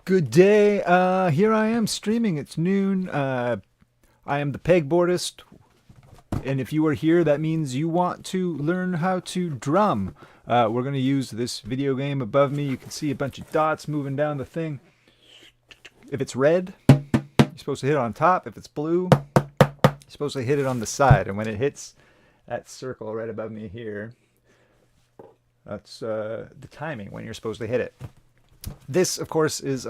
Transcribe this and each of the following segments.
Good day. Here I am streaming. It's noon. I am the pegboardist, and if you are here, that means you want to learn how to drum. We're going to use this video game above me. You can see a bunch of dots moving down the thing. If it's red, you're supposed to hit it on top. If it's blue, you're supposed to hit it on the side. And when it hits that circle right above me here, that's the timing when you're supposed to hit it. This, of course, is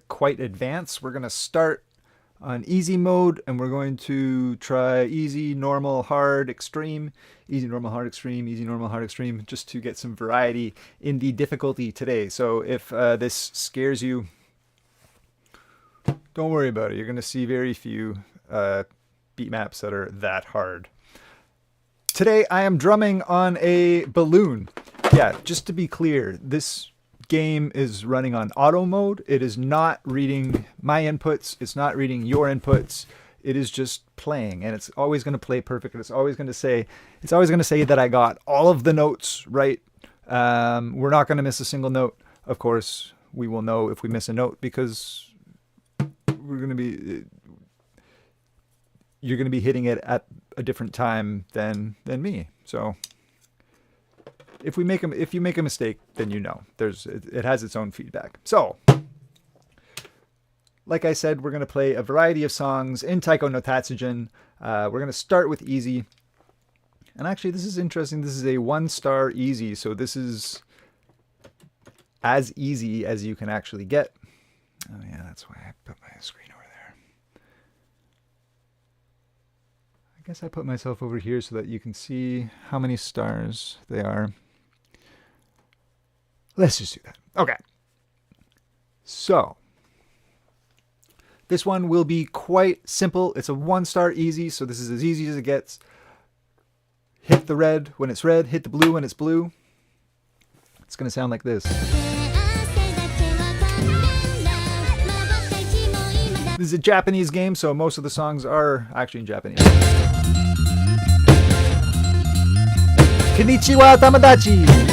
quite advanced. We're going to start on easy mode, and we're going to try easy, normal, hard, extreme, easy, normal, hard, extreme, easy, normal, hard, extreme, just to get some variety in the difficulty today. So if this scares you, don't worry about it. You're going to see very few beat maps that are that hard. Today I am drumming on a balloon. Yeah, just to be clear, this game is running on auto mode. It is not reading my inputs. It's not reading your inputs. It is just playing, and it's always going to play perfect. And it's always going to say that I got all of the notes right. We're not going to miss a single note. Of course, we will know if we miss a note because you're going to be hitting it at a different time than me. So if you make a mistake, then you know. It has its own feedback. So, like I said, we're going to play a variety of songs in Taiko no Tatsujin. We're going to start with easy. And actually, this is interesting. This is a 1-star easy, so this is as easy as you can actually get. Oh yeah, that's why I put my screen over there. I guess I put myself over here so that you can see how many stars they are. Let's just do that. Okay. So, this one will be quite simple. It's a 1-star easy, so this is as easy as it gets. Hit the red when it's red, hit the blue when it's blue. It's going to sound like this. This is a Japanese game, so most of the songs are actually in Japanese. Konnichiwa, Tamadachi!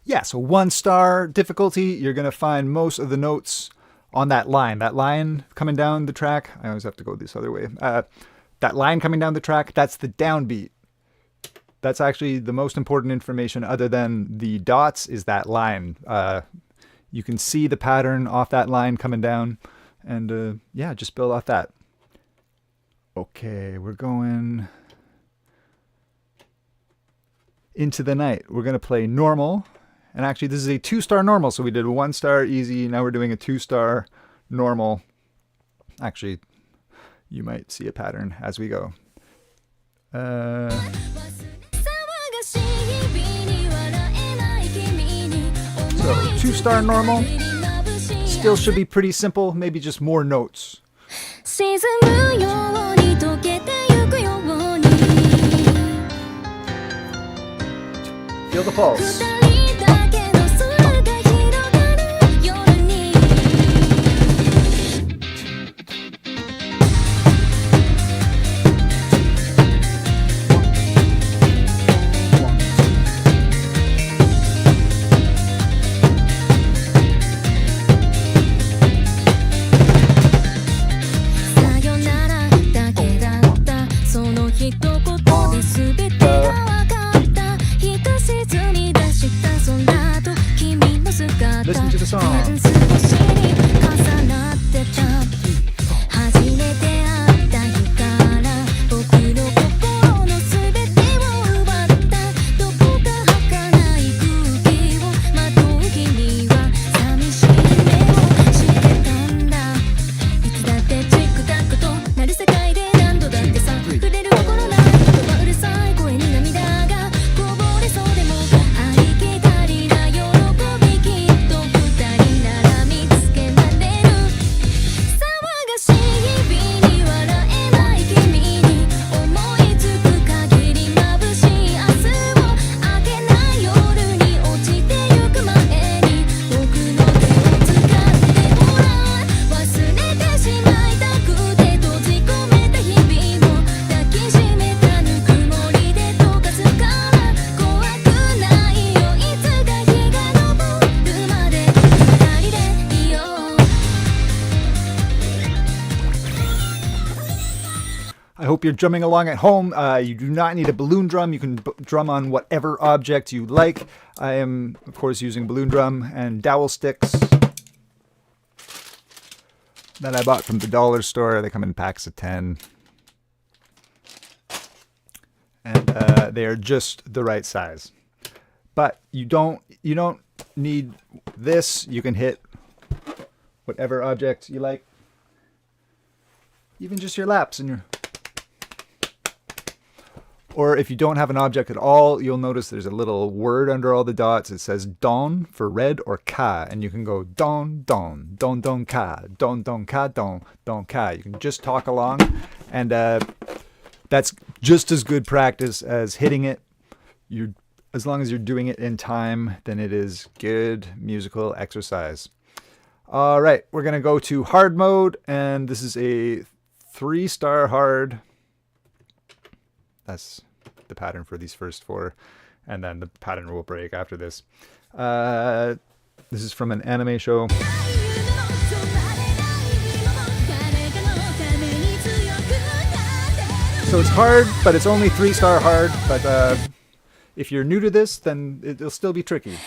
Yeah, so 1-star difficulty, you're going to find most of the notes on that line. That line coming down the track, I always have to go this other way. That line coming down the track, that's the downbeat. That's actually the most important information other than the dots is that line. You can see the pattern off that line coming down. And yeah, just build off that. Okay, we're going into the night. We're going to play normal. And actually, this is a 2-star normal. So we did a 1-star easy. Now we're doing a 2-star normal. Actually, you might see a pattern as we go. So 2-star normal. Still should be pretty simple, maybe just more notes. Feel the pulse. Listen to the song. I hope you're drumming along at home. You do not need a balloon drum. You can drum on whatever object you like. I am, of course, using balloon drum and dowel sticks that I bought from the dollar store. They come in packs of 10. And they are just the right size. But you don't need this. You can hit whatever object you like. Even just your laps and your... Or if you don't have an object at all, you'll notice there's a little word under all the dots. It says don for red or ka, and you can go don, don, don, don, ka, don, don, ka, don, don, ka. You can just talk along, and that's just as good practice as hitting it. As long as you're doing it in time, then it is good musical exercise. All right, we're going to go to hard mode, and this is a 3-star hard. That's the pattern for these first 4, and then the pattern will break after this. This is from an anime show. So it's hard, but it's only 3-star hard. But if you're new to this, then it'll still be tricky.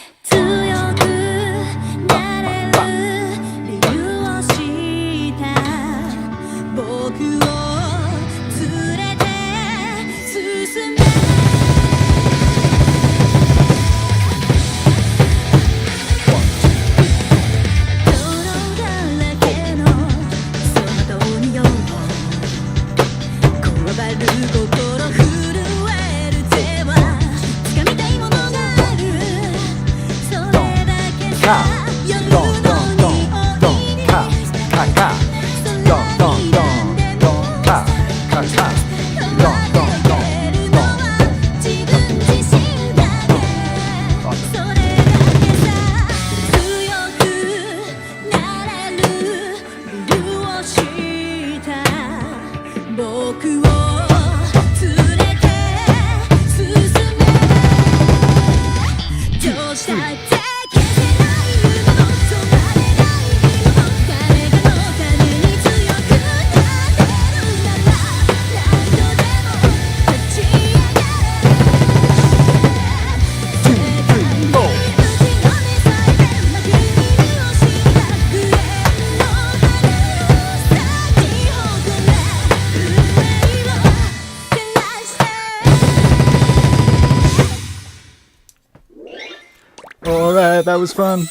Alright, that was fun.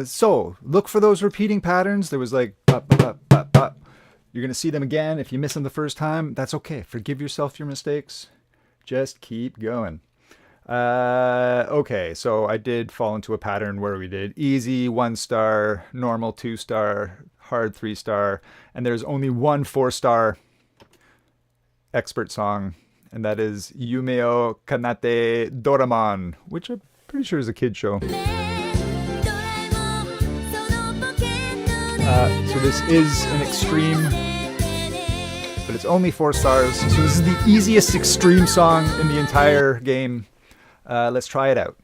So look for those repeating patterns. There was like bop, bop, bop, bop. You're going to see them again. If you miss them the first time, that's okay. Forgive yourself your mistakes. Just keep going. Okay, so I did fall into a pattern where we did easy 1 star, normal 2 star, hard 3 star, and there's only one 4 star expert song, and that is Yumeo Kanate Doraemon, which I'm pretty sure is a kid show. So this is an extreme, but it's only 4 stars. So this is the easiest extreme song in the entire game. Let's try it out.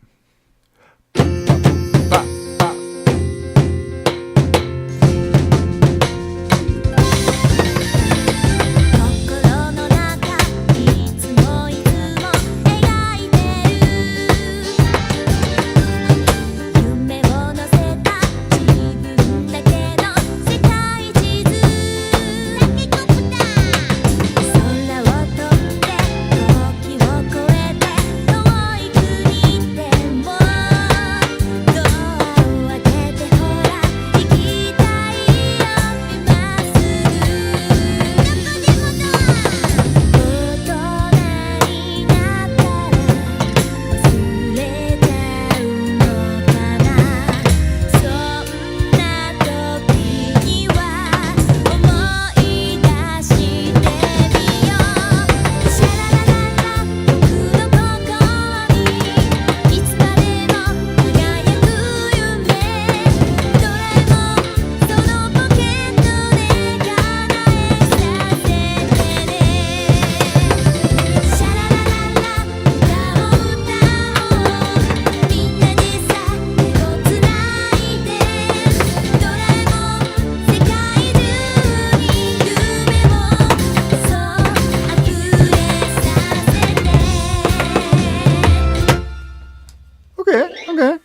Okay.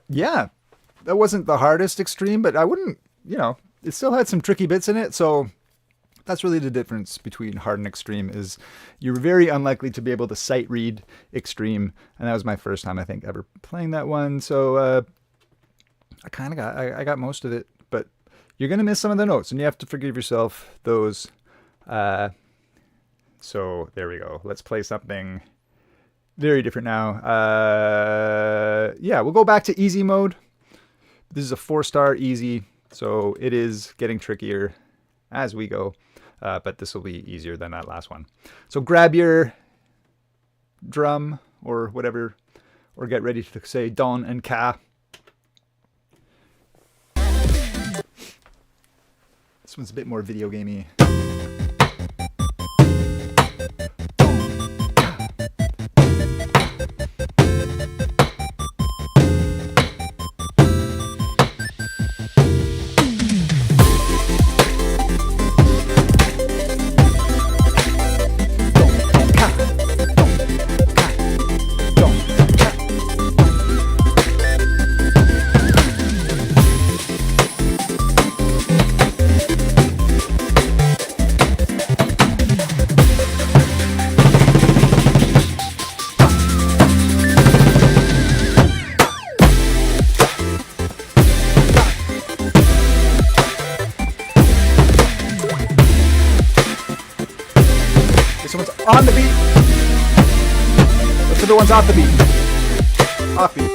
Yeah, that wasn't the hardest extreme, but I wouldn't, it still had some tricky bits in it. So that's really the difference between hard and extreme, is you're very unlikely to be able to sight read extreme. And that was my first time, I think, ever playing that one. So I got most of it, but you're going to miss some of the notes and you have to forgive yourself those. So there we go. Let's play something very different now. Yeah, we'll go back to easy mode. This is a 4-star easy, so it is getting trickier as we go, but this will be easier than that last one. So grab your drum or whatever, or get ready to say don and ka. This one's a bit more video gamey. On the beat. Let's do the ones off the beat. Off beat.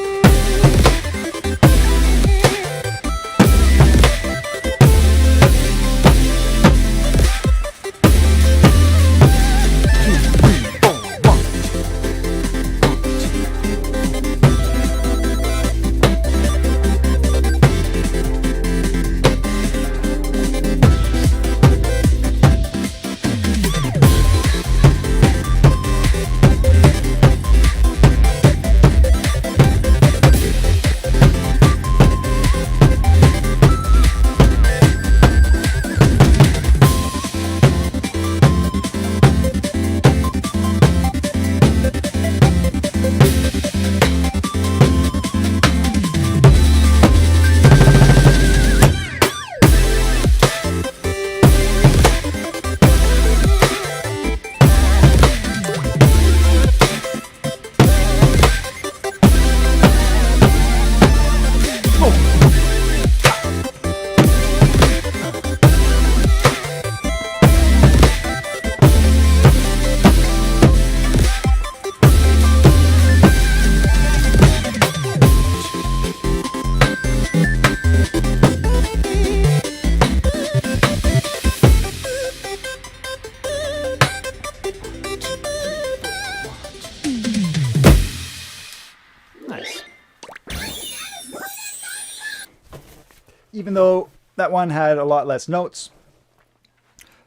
even though that one had a lot less notes,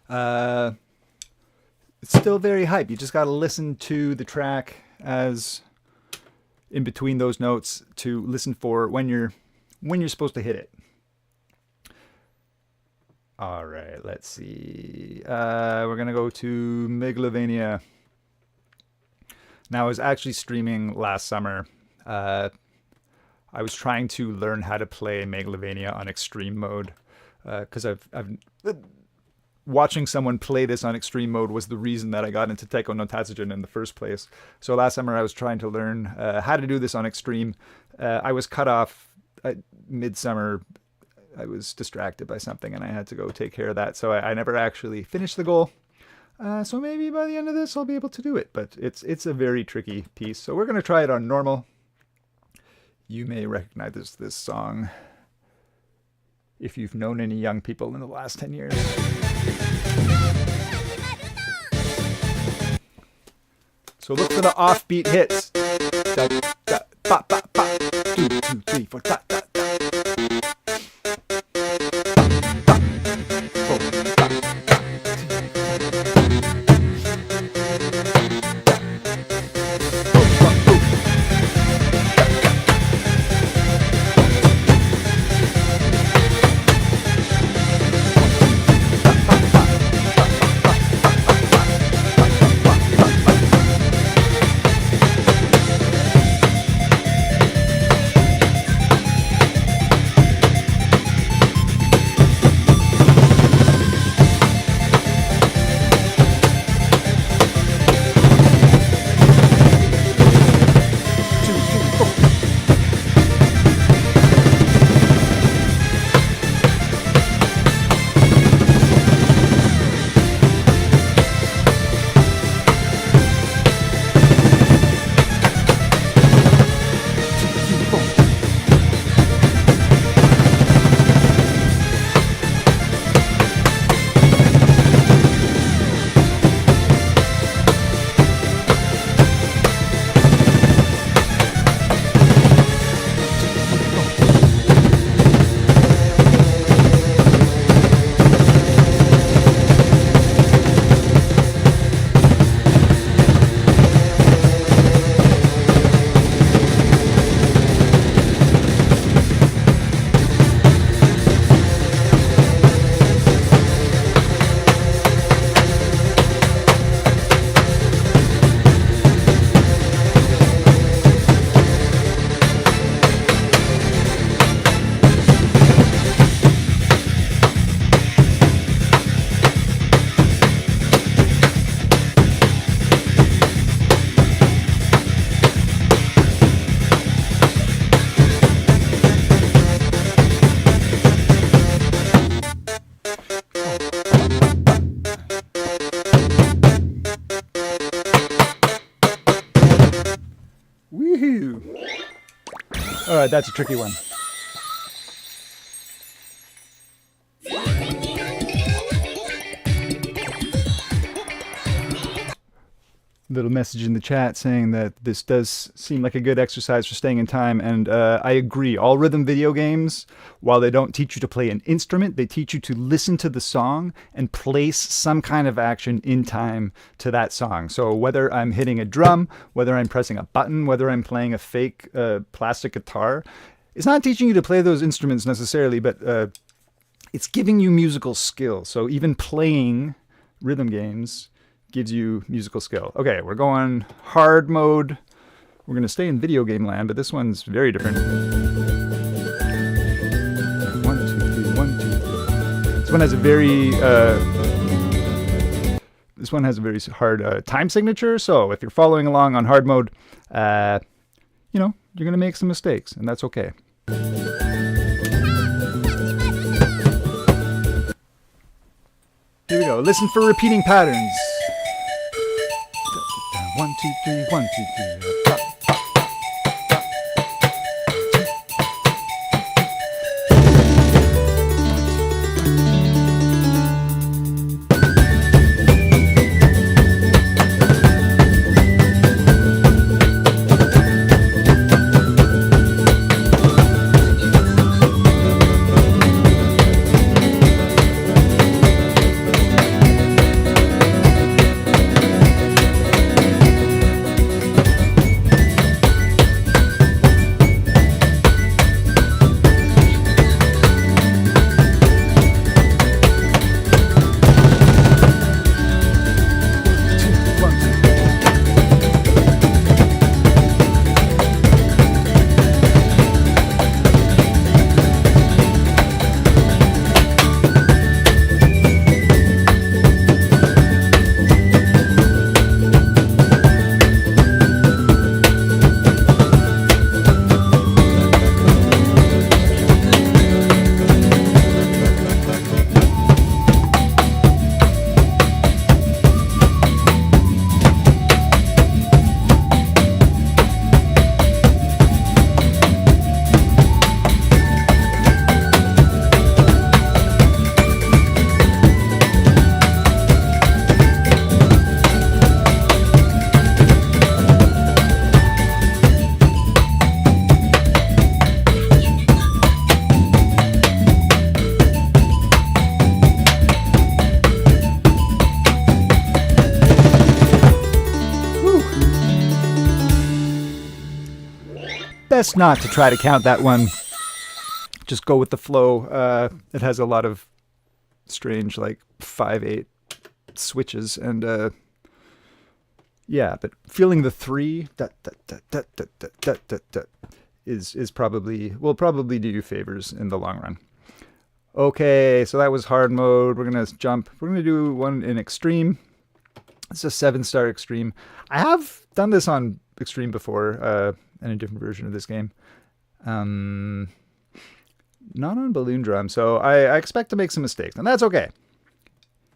it's still very hype. You just got to listen to the track as in between those notes to listen for when you're supposed to hit it. All right, let's see. We're gonna go to Meglovania. Now, I was actually streaming last summer. I was trying to learn how to play Meglovania on extreme mode because I've watching someone play this on extreme mode was the reason that I got into Taiko no Tatsujin in the first place. So last summer I was trying to learn how to do this on extreme. I was cut off midsummer. I was distracted by something and I had to go take care of that. So I never actually finished the goal. So maybe by the end of this I'll be able to do it. But it's a very tricky piece. So we're going to try it on normal. You may recognize this song if you've known any young people in the last 10 years. So look for the offbeat hits. Da, da, ba, ba, ba. 2, 2, 3, 4, da, da, da. Woohoo! All right, that's a tricky one. Little message in the chat saying that this does seem like a good exercise for staying in time, and I agree. All rhythm video games, while they don't teach you to play an instrument, they teach you to listen to the song and place some kind of action in time to that song. So whether I'm hitting a drum, whether I'm pressing a button, whether I'm playing a fake plastic guitar, it's not teaching you to play those instruments necessarily, but it's giving you musical skill. So even playing rhythm games gives you musical skill. Okay, we're going hard mode. We're going to stay in video game land, but this one's very different. 1, 2, 3, 1, 2, 3. This one has a very hard time signature. So if you're following along on hard mode, you're going to make some mistakes, and that's okay. Here we go. Listen for repeating patterns. 1, 2, 3, 1, 2, 3. best not to try to count that one. Just go with the flow. It has a lot of strange, like 5/8 switches, and yeah, but feeling the 3 is probably will probably do you favors in the long run. Okay, so that was hard mode. We're gonna jump. We're gonna do one in extreme. It's a 7-star extreme. I have done this on extreme before, in a different version of this game. Not on balloon drum, so I expect to make some mistakes, and that's okay.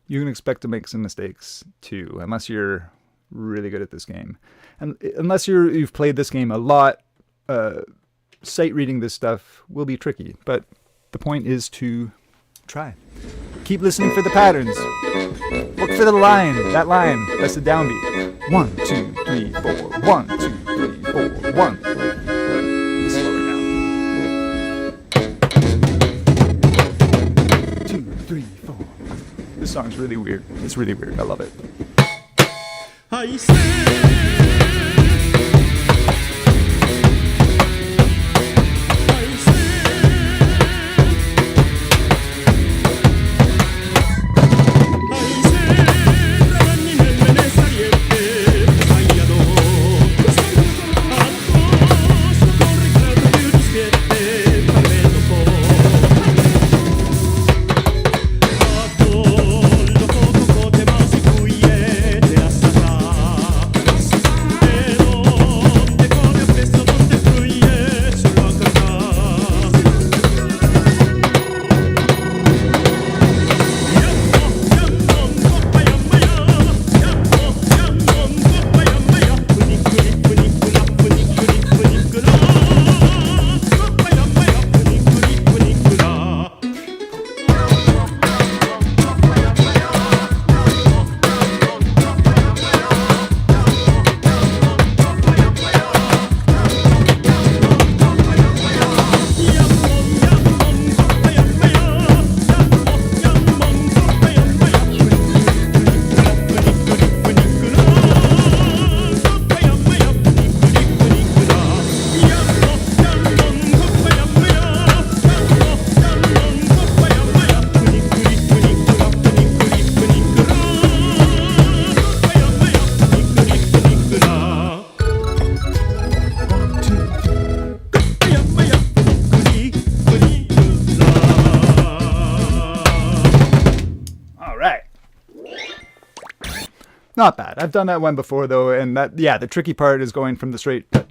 You can expect to make some mistakes too, unless you're really good at this game, and unless you've played this game a lot. Sight reading this stuff will be tricky, but the point is to try. Keep listening for the patterns. Look for the line. That line. That's the downbeat. 1, 2, 3, 4. 1, 2, 3, 4. 1. Slow it down. 2, 3, 4. This song's really weird. It's really weird. I love it. I Not bad. I've done that one before though, and that the tricky part is going from the straight to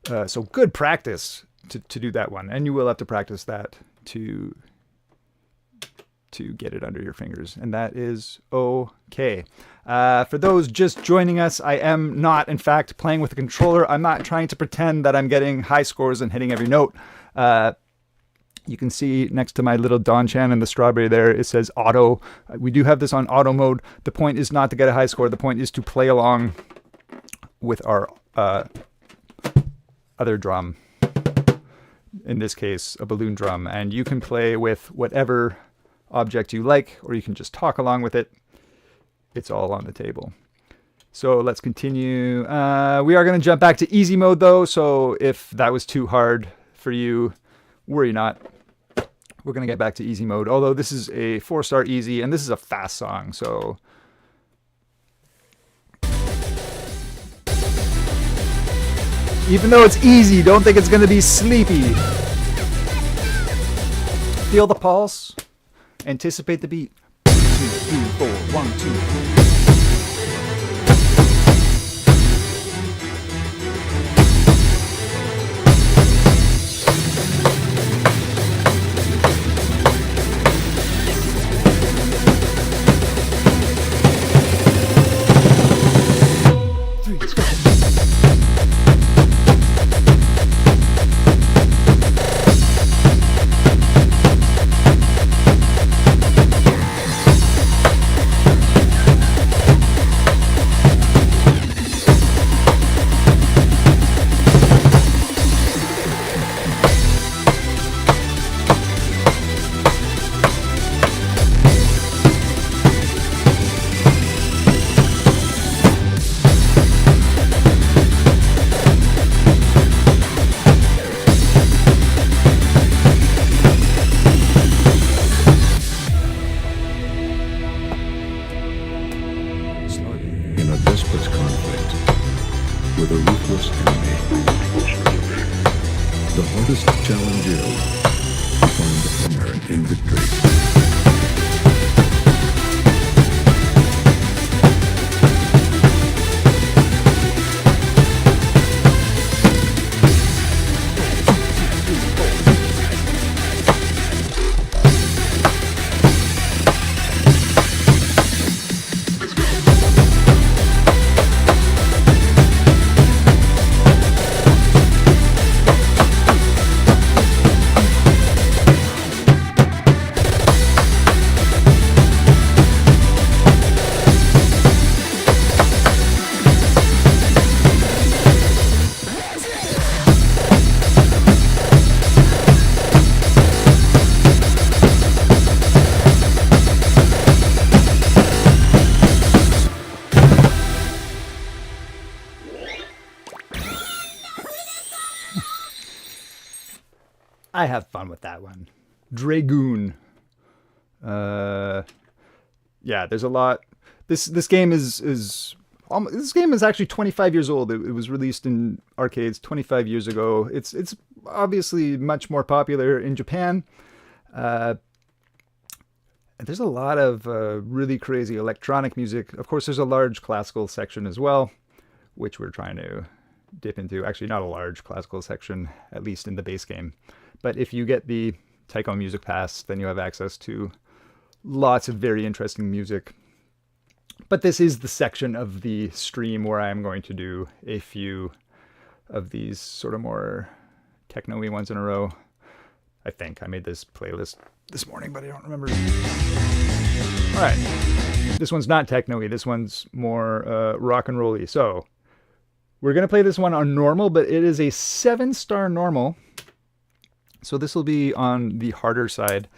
the so good practice to do that one, and you will have to practice that to get it under your fingers, and that is okay. For those just joining us, I am not, in fact, playing with a controller. I'm not trying to pretend that I'm getting high scores and hitting every note. You can see next to my little Don-chan and the strawberry there, it says auto. We do have this on auto mode. The point is not to get a high score. The point is to play along with our other drum. In this case, a balloon drum. And you can play with whatever object you like, or you can just talk along with it. It's all on the table. So let's continue. We are going to jump back to easy mode though. So if that was too hard for you, worry not. We're going to get back to easy mode. Although this is a 4-star easy, and this is a fast song, so... Even though it's easy, don't think it's going to be sleepy. Feel the pulse. Anticipate the beat. 2, 3, 4, 1, 2. desperate conflict with a ruthless enemy. The hardest challenge is to find the honor in victory. I have fun with that one. Dragoon. Yeah, there's a lot. This game is actually 25 years old. It was released in arcades 25 years ago. It's obviously much more popular in Japan. There's a lot of really crazy electronic music. Of course, there's a large classical section as well, which we're trying to dip into. Actually, not a large classical section, at least in the base game. But if you get the Taiko Music Pass, then you have access to lots of very interesting music. But this is the section of the stream where I'm going to do a few of these sort of more techno-y ones in a row. I think I made this playlist this morning, but I don't remember. All right. This one's not techno-y. This one's more rock and roll-y. So we're going to play this one on normal, but it is a 7-star normal. So this will be on the harder side.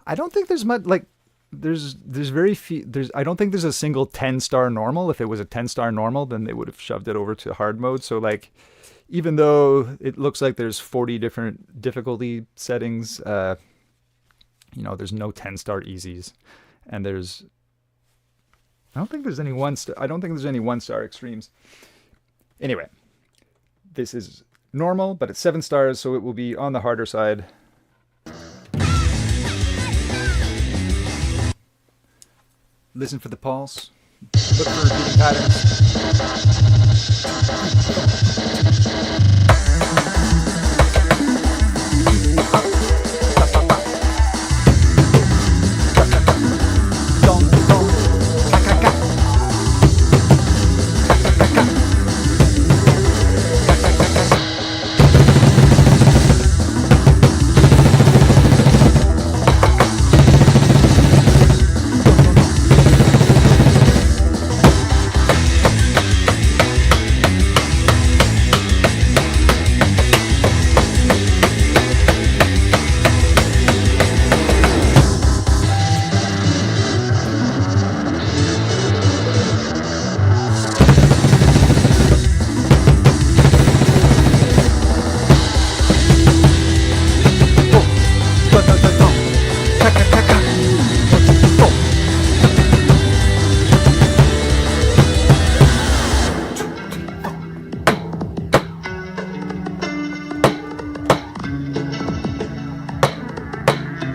I don't think there's much, like, there's very few, I don't think there's a single 10-star normal. If it was a 10-star normal, then they would have shoved it over to hard mode. So, like, even though it looks like there's 40 different difficulty settings, there's no 10-star easies. And I don't think there's any 1-star extremes. Anyway, this is normal, but it's 7 stars, so it will be on the harder side. Listen for the pulse. Look for repeating patterns.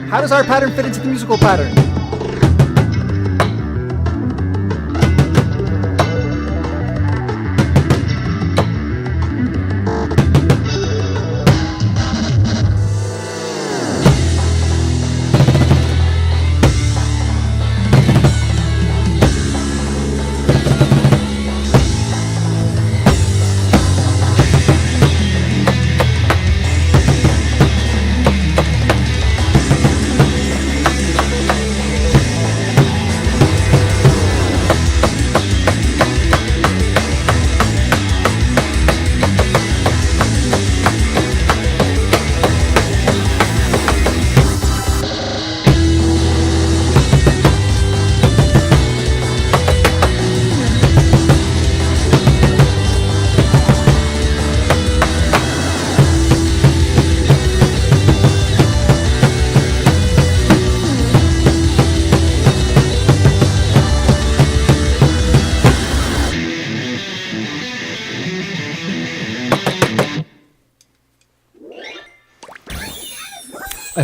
How does our pattern fit into the musical pattern?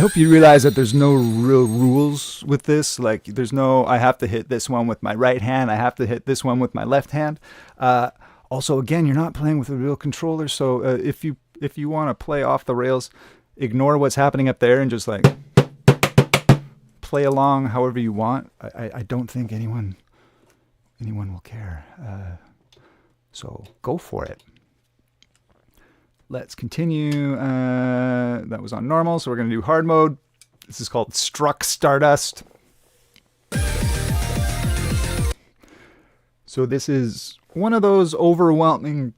hope you realize that there's no real rules with this. Like, there's no, I have to hit this one with my right hand, I have to hit this one with my left hand. Also, again, you're not playing with a real controller, so if you want to play off the rails, ignore what's happening up there and just like play along however you want. I don't think anyone will care. So go for it. Let's continue. That was on normal, so we're going to do hard mode. This is called Struck Stardust. So this is one of those overwhelming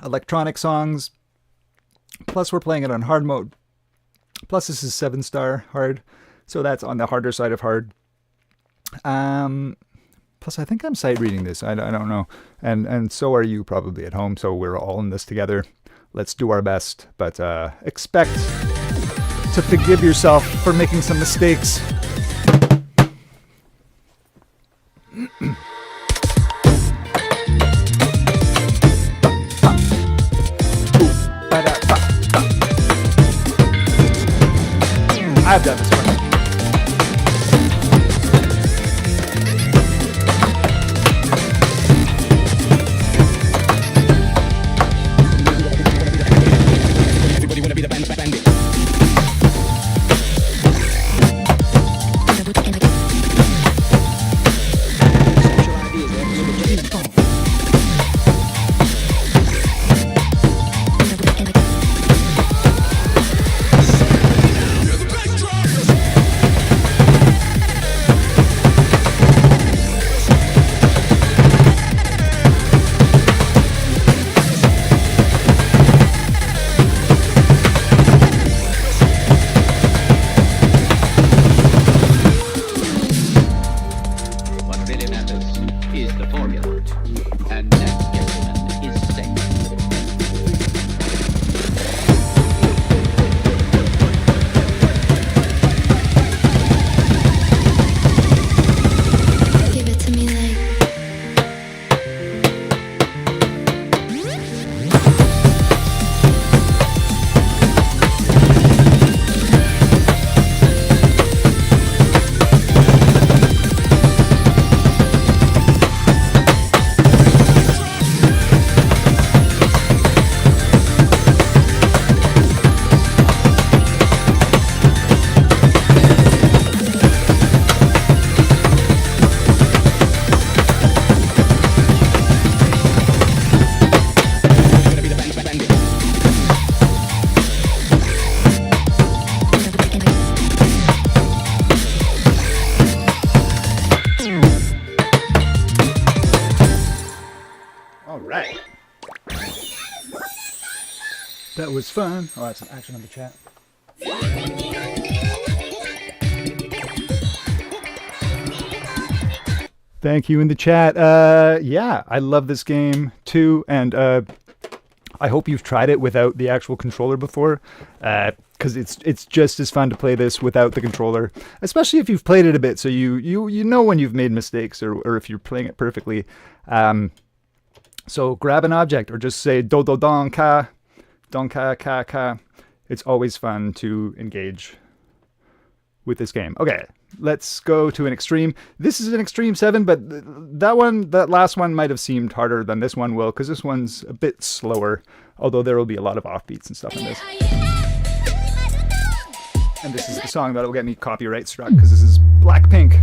electronic songs. Plus we're playing it on hard mode. Plus this is 7-star hard. So that's on the harder side of hard. Plus I think I'm sight reading this. I don't know. And so are you probably at home. So we're all in this together. Let's do our best. But expect to forgive yourself for making some mistakes. I've done this one. Everybody wanna be the bandit. That was fun. Oh, that's some action on the chat. Thank you in the chat. Yeah, I love this game too, and I hope you've tried it without the actual controller before, because it's just as fun to play this without the controller, especially if you've played it a bit, so you know when you've made mistakes or if you're playing it perfectly. So grab an object or just say do do don ka ka ka. It's always fun to engage with this game. Okay, let's go to an extreme. This is an extreme 7, but that last one might have seemed harder than this one will, because this one's a bit slower, although there will be a lot of offbeats and stuff in this. And this is the song that will get me copyright struck, because this is Blackpink.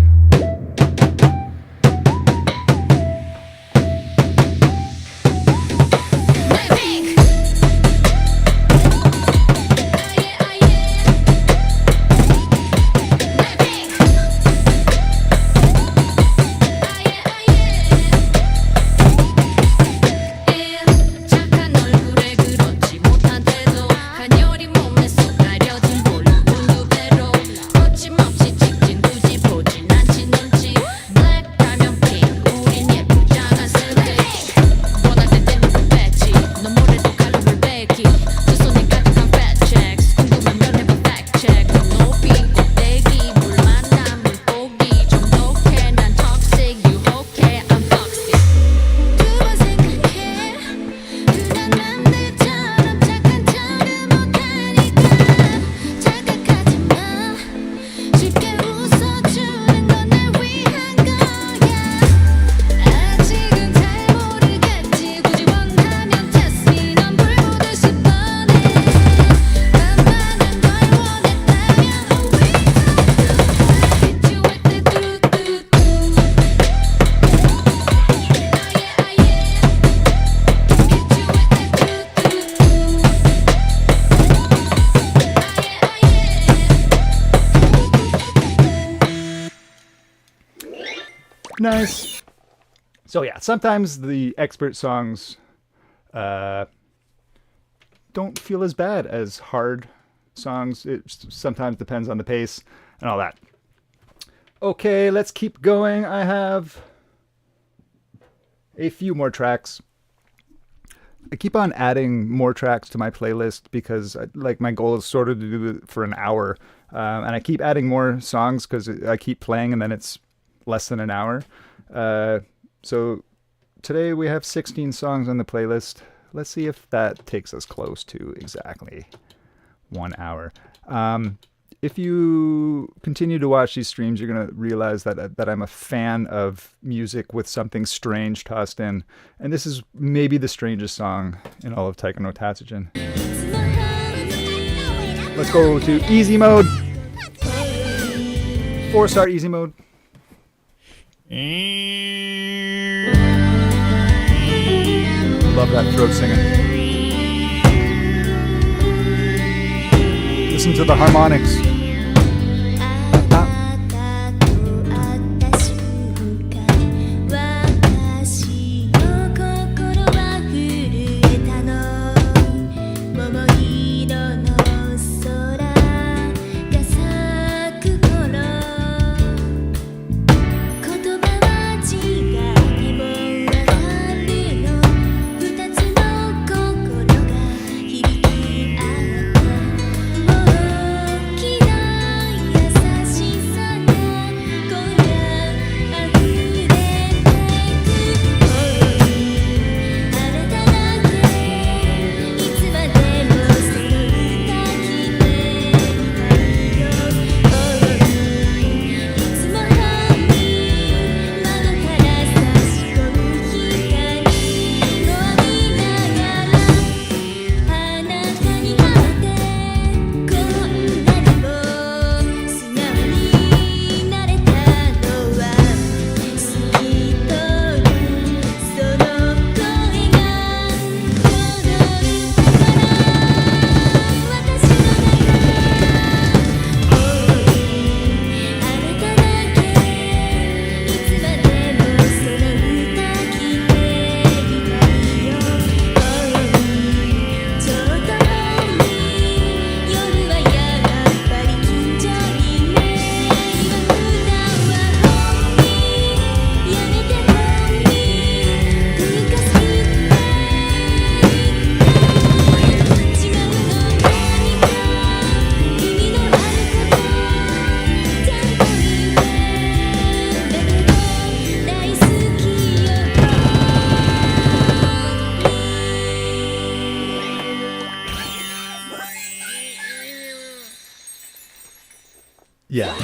Nice. So yeah, sometimes the expert songs don't feel as bad as hard songs. It sometimes depends on the pace and all that. Okay, let's keep going. I have a few more tracks. I keep on adding more tracks to my playlist because like my goal is sort of to do it for an hour. And I keep adding more songs because I keep playing and then it's less than an hour. So today we have 16 songs on the playlist. Let's see if that takes us close to exactly 1 hour. If you continue to watch these streams, you're going to realize that I'm a fan of music with something strange tossed in. And this is maybe the strangest song in all of Taiko no Tatsujin. Let's go to easy mode. 4-star easy mode. Love that throat singing. Listen to the harmonics. Yeah.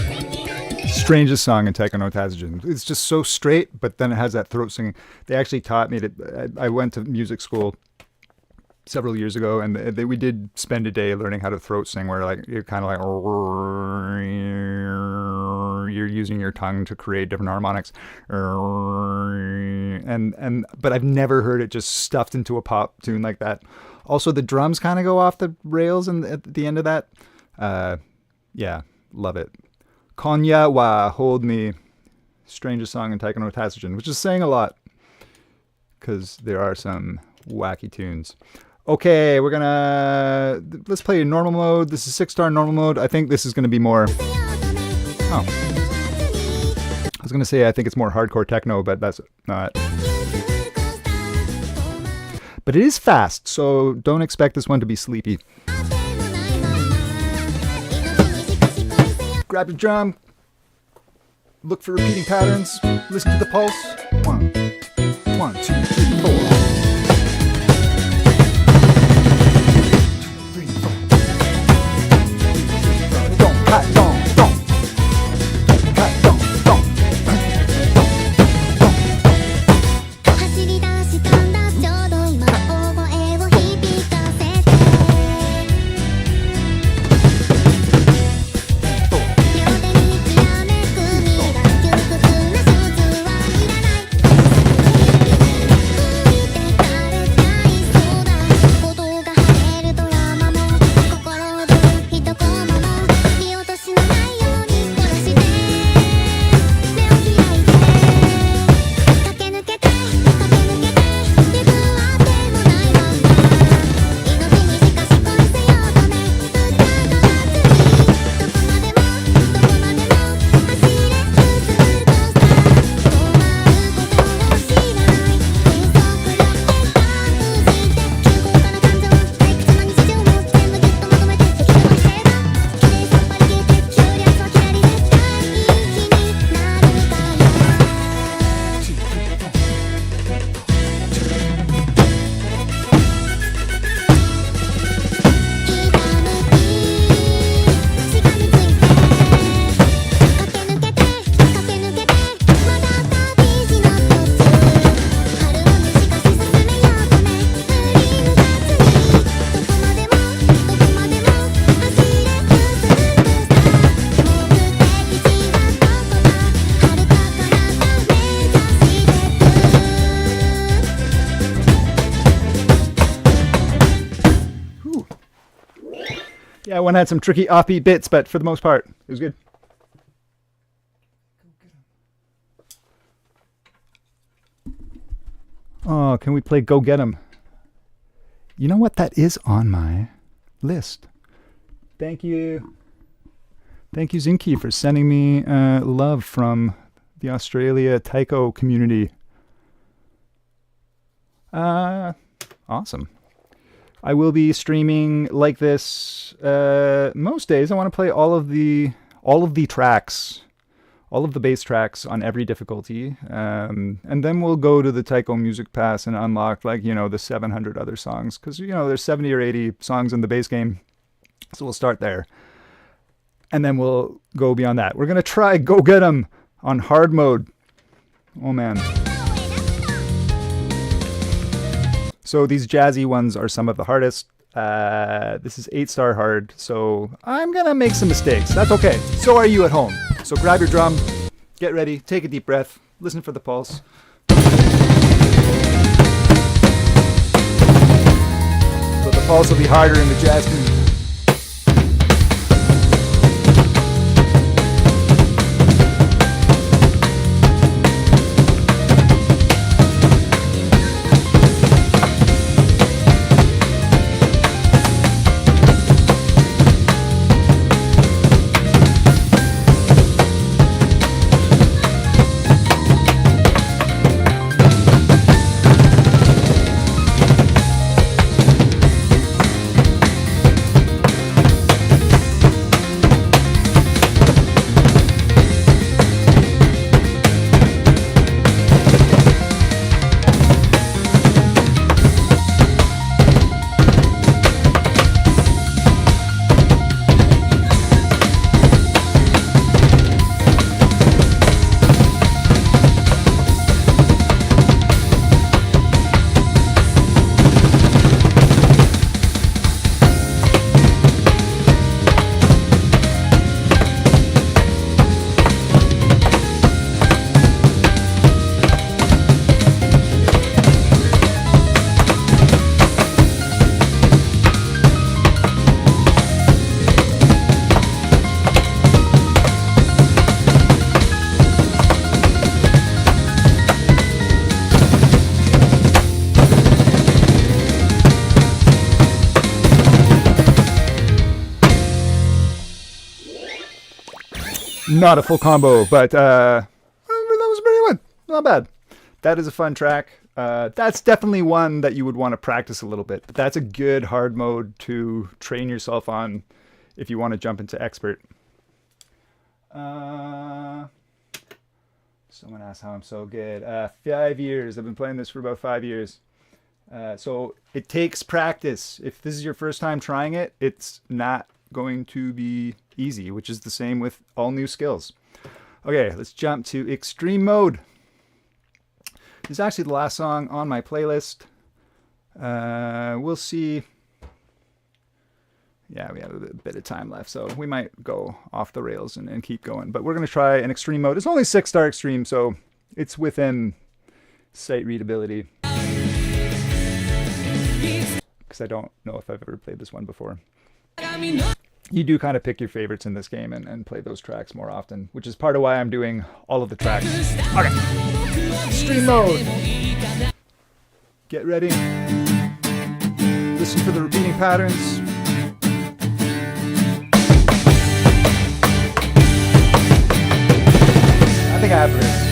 Strangest song in Taiko no Tatsujin. It's just so straight, but then it has that throat singing. They actually taught me that. I went to music school several years ago, and we did spend a day learning how to throat sing, where like you're kind of like you're using your tongue to create different harmonics, but I've never heard it just stuffed into a pop tune like that. Also, the drums kind of go off the rails, and at the end of that, yeah, love it. Konya wa Hold Me, strangest song in Taiko no Tatsujin, which is saying a lot because there are some wacky tunes. Okay, let's play normal mode. This is 6-star normal mode. I think this is going to be more, I was going to say I think it's more hardcore techno, but that's not. But it is fast, so don't expect this one to be sleepy. Grab your drum, look for repeating patterns, listen to the pulse. 1, 2, 3, 4. 3, 4. Don't cut, don't. Cut, don't. 走り出したんだちょうど今大声を響かせて両手にきらめく未来窮屈なシューズはいらない Yeah, one had some tricky offbeat bits, but for the most part, it was good. Oh, can we play Go Get 'Em? You know what? That is on my list. Thank you. Thank you, Zinky, for sending me love from the Australia Taiko community. Awesome. I will be streaming like this most days. I want to play all of the tracks, all of the bass tracks on every difficulty, and then we'll go to the Taiko Music Pass and unlock the 700 other songs, because there's 70 or 80 songs in the base game, so we'll start there, and then we'll go beyond that. We're gonna try Go Get 'Em on hard mode. Oh man. So these jazzy ones are some of the hardest. This is 8-star hard, so I'm gonna make some mistakes. That's okay. So are you at home. So grab your drum, get ready, take a deep breath, listen for the pulse. So the pulse will be harder in the jazz community. Not a full combo, but that was pretty good. Not bad. That is a fun track. That's definitely one that you would want to practice a little bit. But that's a good hard mode to train yourself on if you want to jump into expert. Someone asked how I'm so good. 5 years. I've been playing this for about 5 years. So it takes practice. If this is your first time trying it, it's not going to be easy, which is the same with all new skills. Okay, let's jump to extreme mode. This is actually the last song on my playlist. We'll see. Yeah, we have a bit of time left, so we might go off the rails and keep going. But we're going to try an extreme mode. It's only 6-star extreme, so it's within sight readability. Because I don't know if I've ever played this one before. You do kind of pick your favorites in this game and play those tracks more often, which is part of why I'm doing all of the tracks. Okay, extreme mode. Get ready. Listen for the repeating patterns. I think I have this.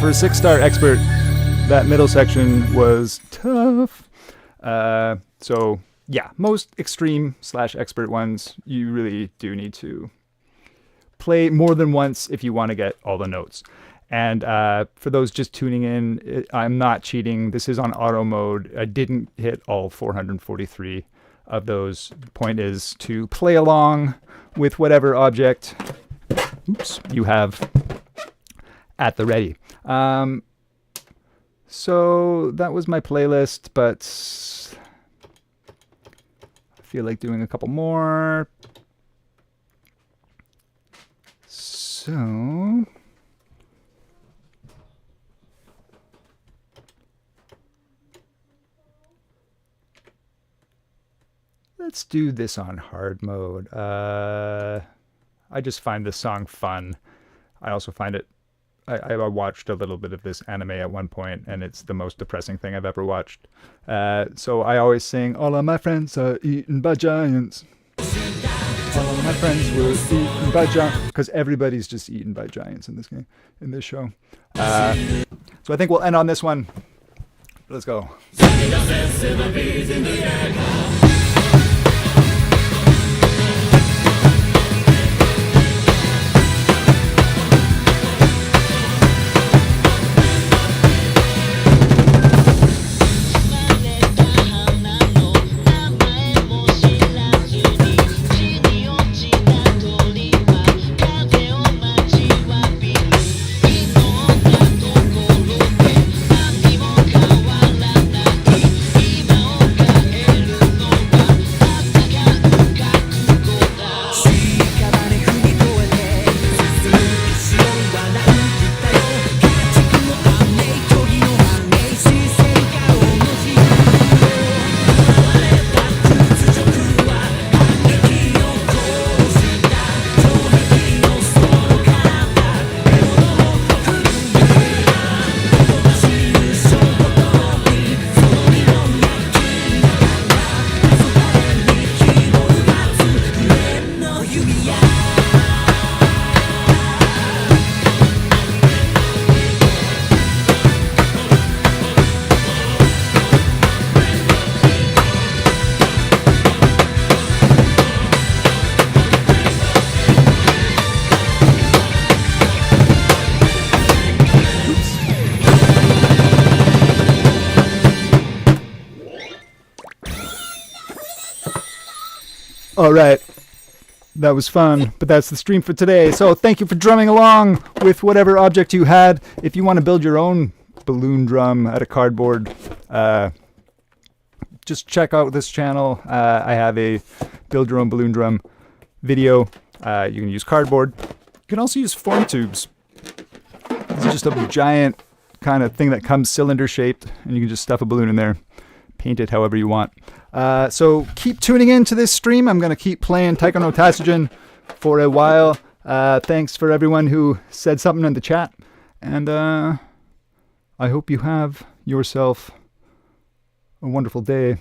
for a 6-star expert, that middle section was tough. So yeah, most extreme / expert ones, you really do need to play more than once if you want to get all the notes. And for those just tuning in, I'm not cheating. This is on auto mode. I didn't hit all 443 of those. The point is to play along with whatever object you have at the ready. So that was my playlist, but I feel like doing a couple more. So let's do this on hard mode. I just find this song fun. I also find it, I watched a little bit of this anime at one point, and it's the most depressing thing I've ever watched. So I always sing, all of my friends are eaten by giants. All of my friends were eaten by giants. Because everybody's just eaten by giants in this game, in this show. So I think we'll end on this one. Let's go. All right. That was fun, but that's the stream for today. So thank you for drumming along with whatever object you had. If you want to build your own balloon drum out of cardboard, just check out this channel. I have a build your own balloon drum video. You can use cardboard. You can also use foam tubes. It's just a giant kind of thing that comes cylinder shaped, and you can just stuff a balloon in there, paint it however you want. So keep tuning in to this stream. I'm going to keep playing Taiko no Tatsujin for a while. Thanks for everyone who said something in the chat. And I hope you have yourself a wonderful day.